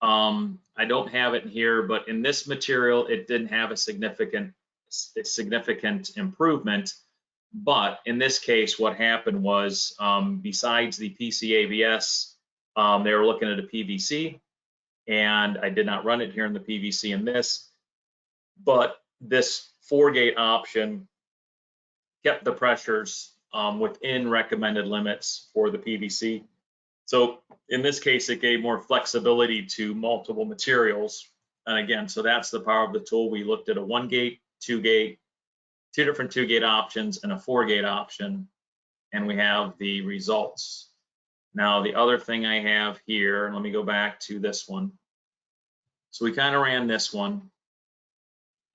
I don't have it in here, but in this material, it didn't have a significant improvement. But in this case, what happened was, besides the PCABS, they were looking at a PVC, and I did not run it here in the PVC in this, but this 4-gate option kept the pressures within recommended limits for the PVC. So in this case, it gave more flexibility to multiple materials. And again, so that's the power of the tool. We looked at a 1-gate, 2-gate, 2 different 2-gate options, and a 4-gate option, and we have the results. Now, the other thing I have here, let me go back to this one. So we kind of ran this one.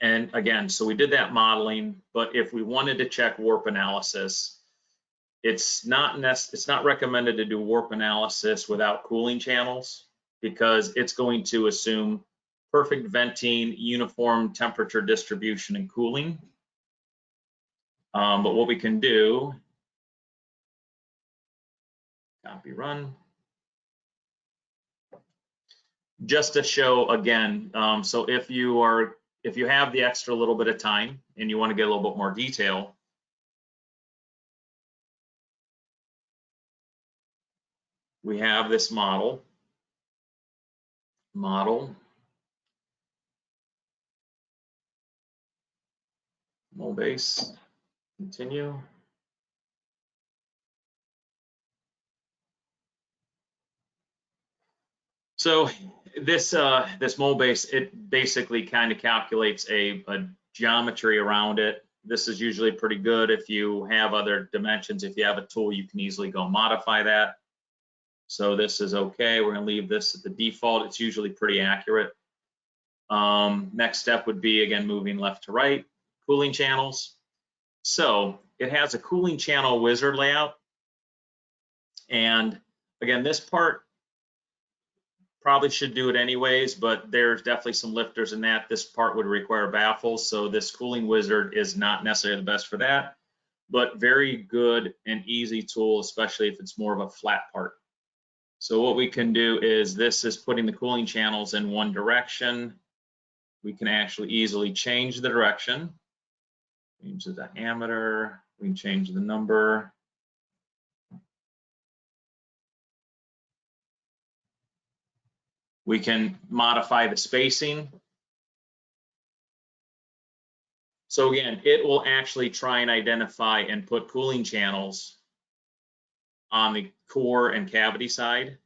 And again, so we did that modeling, but if we wanted to check warp analysis, it's not recommended to do warp analysis without cooling channels, because it's going to assume perfect venting, uniform temperature distribution, and cooling. But what we can do Copy run. Just to show again, so if you have the extra little bit of time and you want to get a little bit more detail, we have this model, Moldex, continue. So this Moldex, it basically kind of calculates a geometry around it. This is usually pretty good if you have other dimensions. If you have a tool, you can easily go modify that. So this is okay. We're going to leave this at the default. It's usually pretty accurate. Next step would be, again, moving left to right, cooling channels. So it has a cooling channel wizard layout. And again, this part probably should do it anyways, but there's definitely some lifters in that. This part would require baffles, so this cooling wizard is not necessarily the best for that, but very good and easy tool, especially if it's more of a flat part. So what we can do is, this is putting the cooling channels in one direction. We can actually easily change the direction, change the diameter, we can change the number. We can modify the spacing. So again, it will actually try and identify and put cooling channels on the core and cavity side.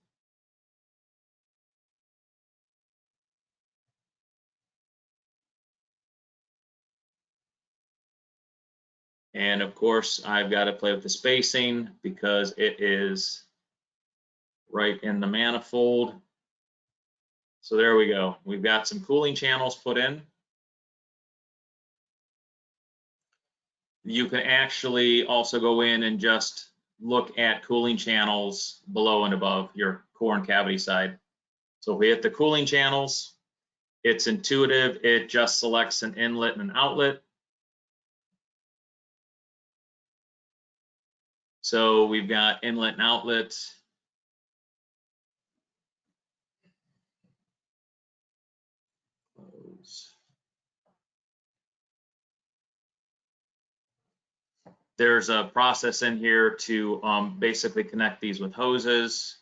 And of course, I've got to play with the spacing because it is right in the manifold. So there we go. We've got some cooling channels put in. You can actually also go in and just look at cooling channels below and above your core and cavity side. So if we hit the cooling channels, it's intuitive. It just selects an inlet and an outlet. So we've got inlet and outlet. Close. There's a process in here to basically connect these with hoses.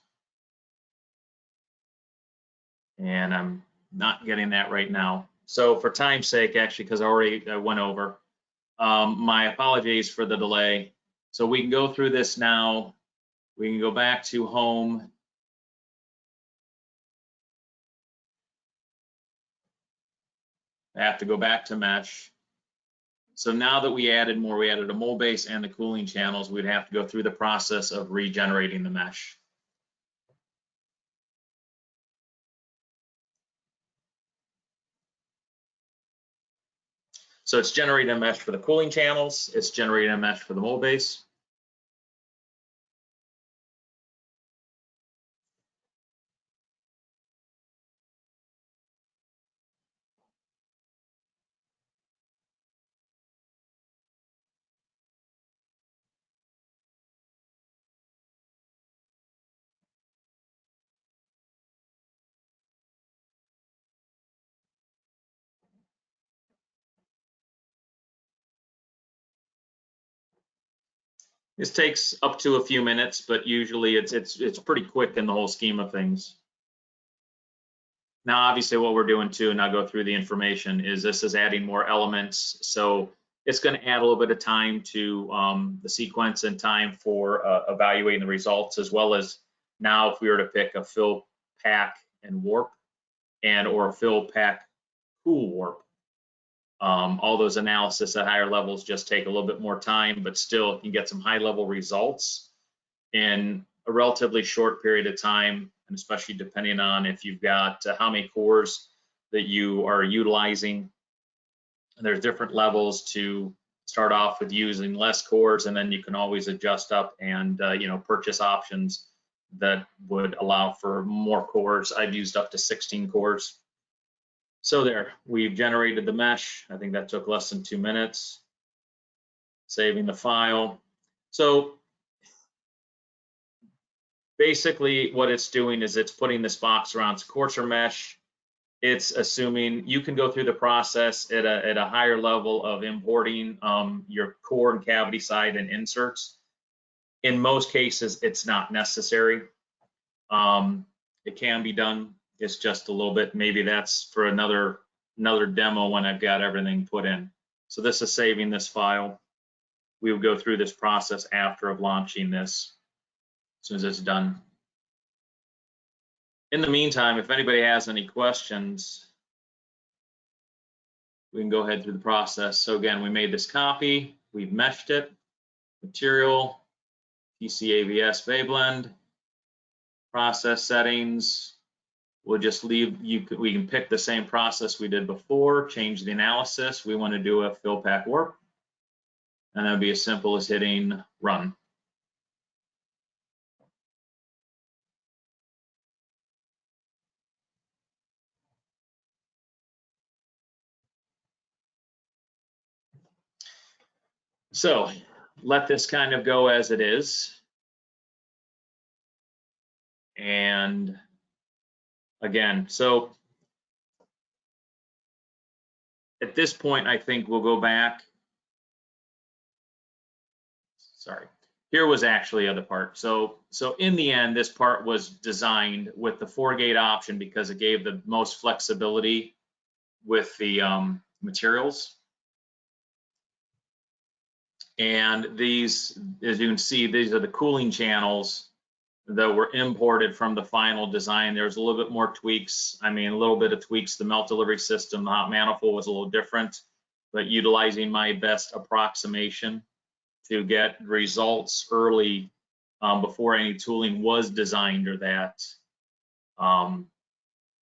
And I'm not getting that right now. So for time's sake, actually, because I already went over, my apologies for the delay. So we can go through this now. We can go back to home. I have to go back to mesh. So now that we added more, we added a mold base and the cooling channels, we'd have to go through the process of regenerating the mesh. So it's generating a mesh for the cooling channels. It's generating a mesh for the mold base. This takes up to a few minutes, but usually it's pretty quick in the whole scheme of things. Now, obviously, what we're doing too, and I'll go through the information, is this is adding more elements. So it's going to add a little bit of time to the sequence and time for evaluating the results, as well as now if we were to pick a fill, pack, and warp, and or a fill, pack, cool warp. All those analysis at higher levels just take a little bit more time, but still you can get some high level results in a relatively short period of time, and especially depending on if you've got how many cores that you are utilizing. And there's different levels to start off with using less cores, and then you can always adjust up and purchase options that would allow for more cores. I've used up to 16 cores. So there, we've generated the mesh. I think that took less than 2 minutes. Saving the file. So basically what it's doing is it's putting this box around coarser mesh. It's assuming you can go through the process at a higher level of importing your core and cavity side and inserts. In most cases, it's not necessary. It can be done. It's just a little bit, maybe that's for another demo when I've got everything put in. So this is saving this file. We will go through this process after of launching this, as soon as it's done. In the meantime, if anybody has any questions, we can go ahead through the process. So again, we made this copy, we've meshed it, material, PCAVS Veyblend, process settings. We'll just leave, we can pick the same process we did before, change the analysis. We want to do a fill pack warp, and that would be as simple as hitting run. So let this kind of go as it is. And again, so at this point, I think we'll go back. Sorry, here was actually the other part. So in the end, this part was designed with the 4-gate option because it gave the most flexibility with the materials. And these, as you can see, these are the cooling channels that were imported from the final design. There's a little bit more tweaks. I mean, a little bit of tweaks. The melt delivery system, the hot manifold was a little different, but utilizing my best approximation to get results early before any tooling was designed or that.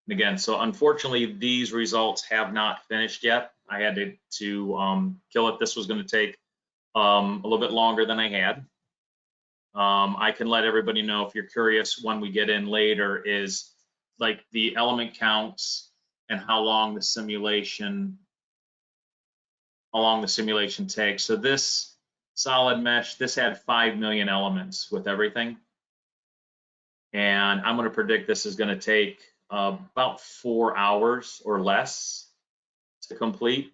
Again, so unfortunately, these results have not finished yet. I had to kill it. This was going to take a little bit longer than I had. I can let everybody know if you're curious when we get in later is like the element counts and how long the simulation takes. So this solid mesh, this had 5 million elements with everything. And I'm going to predict this is going to take about 4 hours or less to complete.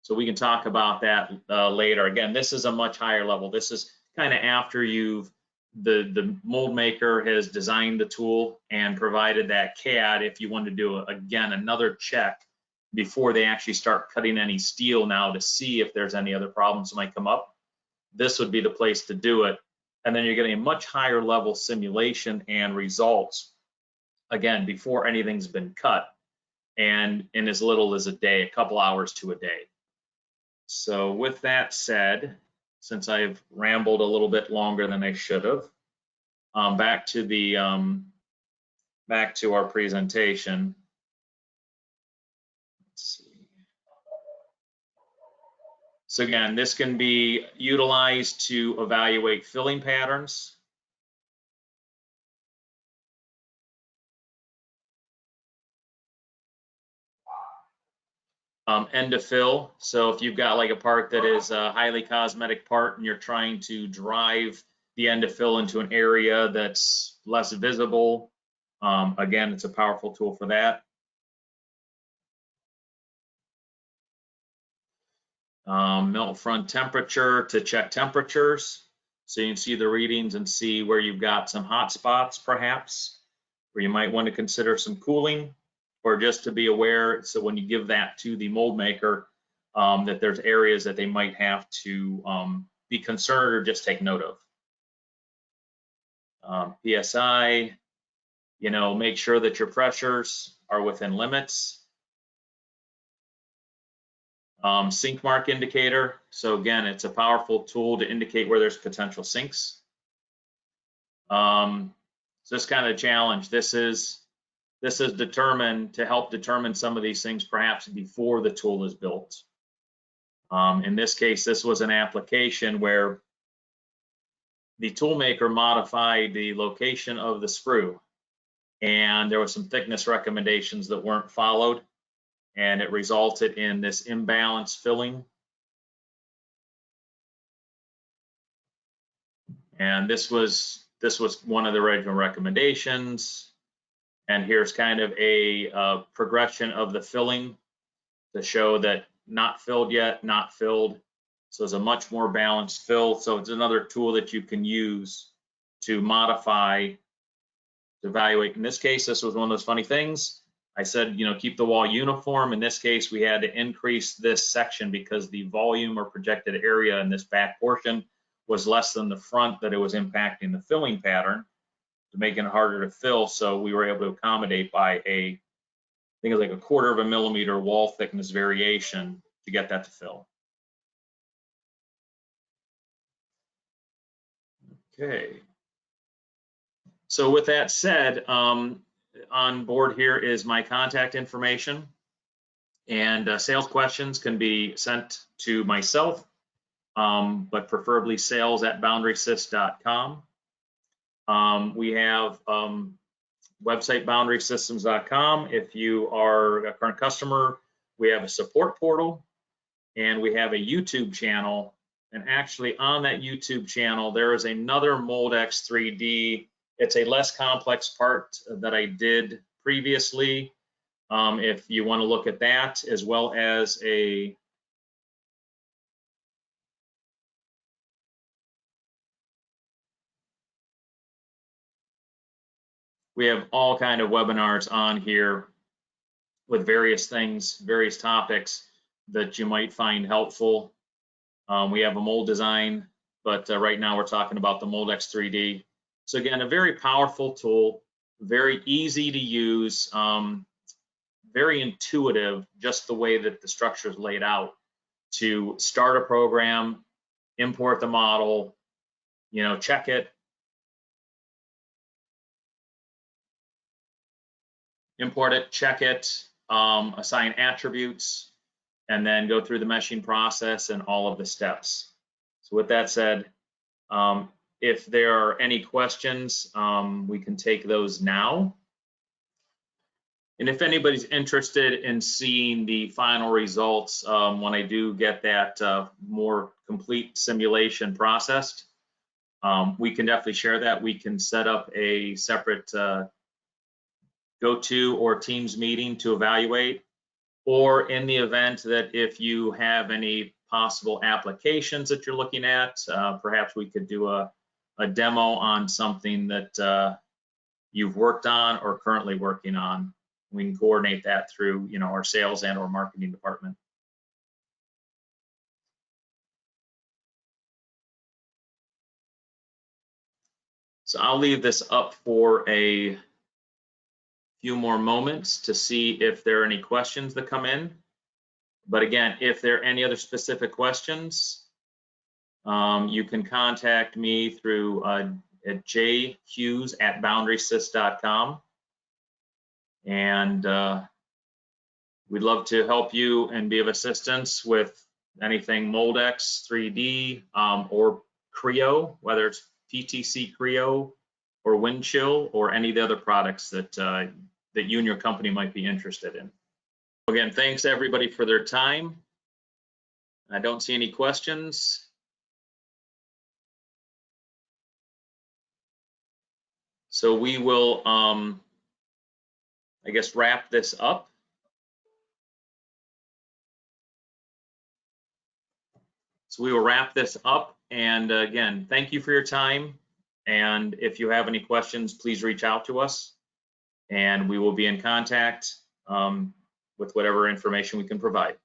So we can talk about that later. Again, this is a much higher level. This is kind of after the mold maker has designed the tool and provided that CAD. If you want to do again another check before they actually start cutting any steel now to see if there's any other problems that might come up, this would be the place to do it. And then you're getting a much higher level simulation and results again before anything's been cut, and in as little as a day, a couple hours to a day. So with that said, since I've rambled a little bit longer than I should have, back to our presentation. Let's see. So again, this can be utilized to evaluate filling patterns. End to fill. So if you've got like a part that is a highly cosmetic part and you're trying to drive the end to fill into an area that's less visible, again, it's a powerful tool for that. Melt front temperature to check temperatures. So you can see the readings and see where you've got some hot spots perhaps, where you might want to consider some cooling, or just to be aware, so when you give that to the mold maker, that there's areas that they might have to be concerned or just take note of. PSI, make sure that your pressures are within limits. Sink mark indicator. So again, it's a powerful tool to indicate where there's potential sinks. So this kind of challenge, this is determined to help determine some of these things perhaps before the tool is built. In this case, this was an application where the tool maker modified the location of the sprue, and there were some thickness recommendations that weren't followed, and it resulted in this imbalanced filling. And this was this was one of the original recommendations. And here's kind of a progression of the filling to show that not filled yet, not filled. So it's a much more balanced fill. So it's another tool that you can use to modify, to evaluate. In this case, this was one of those funny things. I said, you know, keep the wall uniform. In this case, we had to increase this section because the volume or projected area in this back portion was less than the front, that it was impacting the filling pattern to make it harder to fill. So we were able to accommodate by I think it was like 1/4 of a millimeter wall thickness variation to get that to fill. Okay. So with that said, on board here is my contact information, and sales questions can be sent to myself, but preferably sales@boundarysys.com. We have website boundarysystems.com. If you are a current customer, we have a support portal, and we have a YouTube channel. And actually on that YouTube channel, there is another Moldex 3D. It's a less complex part that I did previously. If you want to look at that, as well as we have all kind of webinars on here with various things, various topics that you might find helpful. We have a mold design, but right now we're talking about the Moldex 3D. So again, a very powerful tool, very easy to use, very intuitive, just the way that the structure is laid out to start a program, import the model, you know, check it, import it, check it, assign attributes, and then go through the meshing process and all of the steps. So with that said, if there are any questions, we can take those now. And if anybody's interested in seeing the final results, when I do get that more complete simulation processed, we can definitely share that. We can set up a separate go-to or Teams meeting to evaluate, or in the event that if you have any possible applications that you're looking at, perhaps we could do a demo on something that you've worked on or currently working on. We can coordinate that through, you know, our sales and or marketing department. So I'll leave this up for a few more moments to see if there are any questions that come in. But again, if there are any other specific questions, you can contact me through at jhughes@boundarysys.com. And we'd love to help you and be of assistance with anything Moldex 3D or Creo, whether it's PTC Creo or Windchill or any of the other products that that you and your company might be interested in. Again, thanks everybody for their time. I don't see any questions. So we will, I guess, wrap this up. So we will wrap this up. And again, thank you for your time. And if you have any questions, please reach out to us. And we will be in contact with whatever information we can provide.